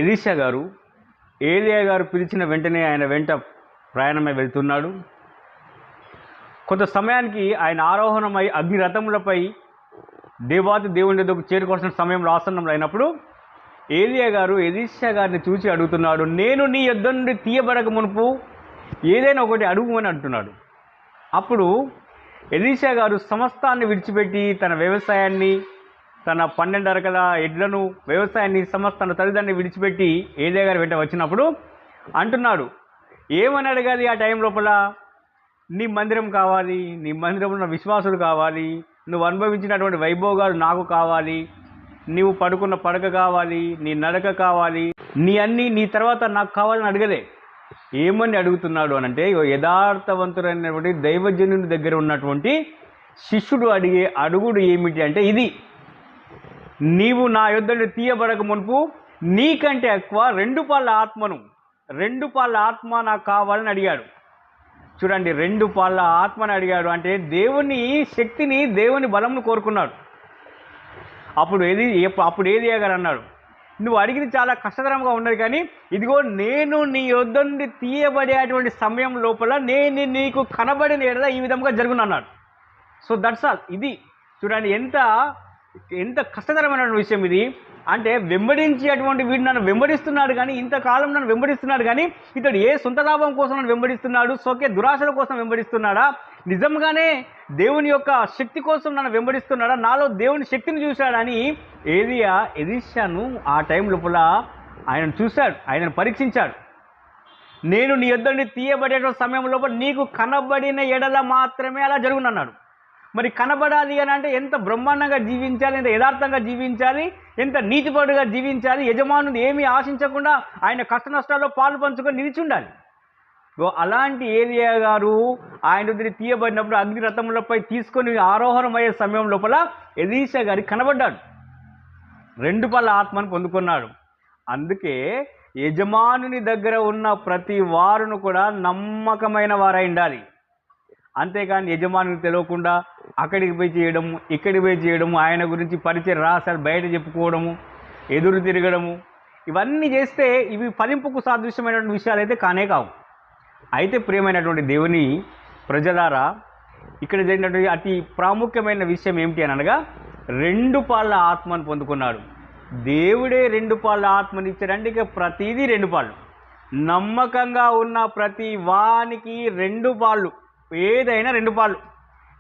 Elisha గారు ఏలియా గారు పిలిచిన వెంటనే ఆయన వెంట ప్రయాణమై వెళ్తున్నాడు. కొంత సమయానికి ఆయన ఆరోహణమై అగ్నిరథములపై దేవాది దేవుని దగ్గరకు చేరుకోవాల్సిన సమయంలో ఆసన్నంలో అయినప్పుడు ఏలియా గారు ఎలీషా గారిని చూసి అడుగుతున్నాడు, నేను నీ యొద్ద నుండి తీయబడక మునుపు ఏదైనా ఒకటి అడుగుమని అంటున్నాడు. అప్పుడు ఎలీషా గారు సమస్తాన్ని విడిచిపెట్టి తన వ్యవసాయాన్ని, తన 12 అరకల ఎడ్లను, వ్యవసాయాన్ని, తన తల్లిదండ్రుని విడిచిపెట్టి ఏలియా గారి వెంట వచ్చినప్పుడు అంటున్నాడు, ఏమని అడగాలి ఆ టైం లోపల? నీ మందిరం కావాలి, నీ మందిరంలో ఉన్న విశ్వాసులు కావాలి, నువ్వు అనుభవించినటువంటి వైభోగాలు నాకు కావాలి, నీవు పడుకున్న పడక కావాలి, నీ నడక కావాలి, నీ తర్వాత నాకు కావాలని అడగలే. ఏమని అడుగుతున్నాడు అనంటే, యథార్థవంతుడైనటువంటి దైవజనుని దగ్గర ఉన్నటువంటి శిష్యుడు అడిగే అడుగుడు ఏమిటి అంటే ఇది, నీవు నా యొద్ద తీయబడక మునుపు నీకంటే ఎక్కువ 2 పాళ్ళ ఆత్మను, 2 పాళ్ళ ఆత్మ నాకు కావాలని అడిగాడు. చూడండి, 2 పాళ్ళ ఆత్మని అడిగాడు అంటే దేవుని శక్తిని, దేవుని బలంను కోరుకున్నాడు. అప్పుడు ఏలియా గారు అన్నాడు, నువ్వు అడిగింది చాలా కష్టతరంగా ఉన్నది, కానీ ఇదిగో నేను నీ యొద్ద నుండి తీయబడేటువంటి సమయం లోపల నేను నీకు కనబడిన ఎడల ఈ విధంగా జరుగునన్నాడు. So that's all. ఇది చూడండి ఎంత కష్టతరమైన విషయం ఇది. అంటే వెంబడించేటువంటి వీడు నన్ను వెంబడిస్తున్నాడు, కానీ ఇంతకాలం నన్ను వెంబడిస్తున్నాడు, కానీ ఇతడు ఏ సొంత లాభం కోసం నన్ను వెంబడిస్తున్నాడు, సోకే దురాశల కోసం వెంబడిస్తున్నాడా, నిజంగానే దేవుని యొక్క శక్తి కోసం నన్ను వెంబడిస్తున్నాడా, నాలో దేవుని శక్తిని చూశాడని ఎలీషాను ఆ టైం లోపల ఆయనను చూశాడు, ఆయనను పరీక్షించాడు. నేను నీ యొద్ద నుండి తీయబడేటువంటి సమయం లోపల నీకు కనబడిన ఎడల మాత్రమే అలా జరుగునన్నాడు. మరి కనబడాలి అని అంటే ఎంత బ్రహ్మాండంగా జీవించాలి, ఎంత యథార్థంగా జీవించాలి, ఎంత నీతిపరుడుగా జీవించాలి, యజమానుని ఏమీ ఆశించకుండా ఆయన కష్ట నష్టాల్లో పాలు పంచుకొని నిలిచి ఉండాలి. అలాంటి ఏలియా గారు ఆయన దగ్గర తీయబడినప్పుడు అగ్నిరథములపై తీసుకొని ఆరోహణమయ్యే సమయం లోపల ఎలీషా గారికి కనబడ్డాడు, 2 పాళ్ళ ఆత్మను పొందుకున్నాడు. అందుకే యజమానుని దగ్గర ఉన్న ప్రతి వారును కూడా నమ్మకమైన వారై ఉండాలి. అంతేకాని యజమానికి తెలియకుండా అక్కడికి పోయి చేయడము, ఇక్కడికి పోయి చేయడము, ఆయన గురించి పరిచయ రహస్యాలు బయట చెప్పుకోవడము, ఎదురు తిరగడము, ఇవన్నీ చేస్తే ఇవి ఫలింపుకు సాదృశ్యమైనటువంటి విషయాలు అయితే కానే కావు. అయితే ప్రియమైనటువంటి దేవుని ప్రజలారా, ఇక్కడ జరిగినటువంటి అతి ప్రాముఖ్యమైన విషయం ఏమిటి అని అనగా 2 పాళ్ళ ఆత్మను పొందుకున్నాడు. దేవుడే 2 పాళ్ళ ఆత్మని ఇచ్చాడంటే ఇక ప్రతిదీ 2 పాళ్ళు. నమ్మకంగా ఉన్న ప్రతి వానికి 2 పాళ్ళు, ఏదైనా 2 పాళ్ళు.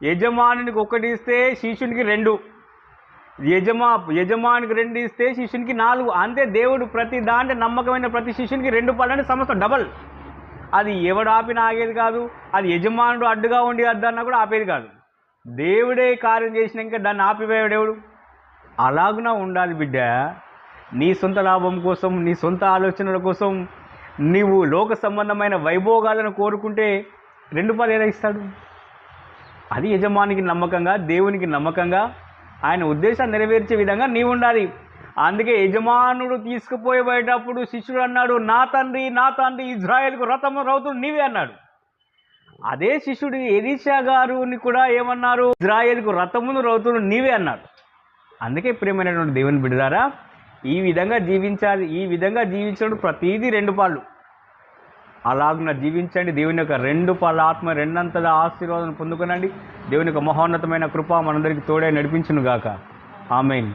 యజమానునికి 1 ఇస్తే శిష్యునికి 2, యజమానికి 2 ఇస్తే శిష్యునికి 4. అంతే. దేవుడు ప్రతి దాంట్లో నమ్మకమైన ప్రతి శిష్యునికి 2 పాళ్ళు అంటే సమస్తం డబల్. అది ఎవడు ఆపినా ఆగేది కాదు, అది యజమానుడు అడ్డుగా ఉండి అద్దన్నా కూడా ఆపేది కాదు. దేవుడే కార్యం చేసినాక దాన్ని ఆపివేయడేవుడు. అలాగునా ఉండాలి బిడ్డ. నీ సొంత లాభం కోసం, నీ సొంత ఆలోచనల కోసం నీవు లోక సంబంధమైన వైభోగాలను కోరుకుంటే 2 పాలు ఎలా ఇస్తాడు? అది యజమానికి నమ్మకంగా, దేవునికి నమ్మకంగా ఆయన ఉద్దేశాన్ని నెరవేర్చే విధంగా నీవు ఉండాలి. అందుకే యజమానుడు తీసుకుపోయేటప్పుడు శిష్యుడు అన్నాడు, నా తండ్రి ఇజ్రాయేలుకు రథము రౌతుడు నీవే అన్నాడు. అదే శిష్యుడు ఎలీషా గారుని కూడా ఏమన్నారు? ఇజ్రాయేలుకు రథమును రౌతుడు నీవే అన్నాడు. అందుకే ప్రియమైనటువంటి దేవుని బిడ్డలారా, ఈ విధంగా జీవించాలి. ఈ విధంగా జీవించడం ప్రతిదీ 2 పాళ్ళు. అలాగున జీవించండి. దేవుని యొక్క 2 పాళ్ళ ఆత్మ, 2 ఆశీర్వాదం పొందుకునండి. దేవుని యొక్క మహోన్నతమైన కృప మనందరికీ తోడే నడిపించును గాక. ఆమేన్.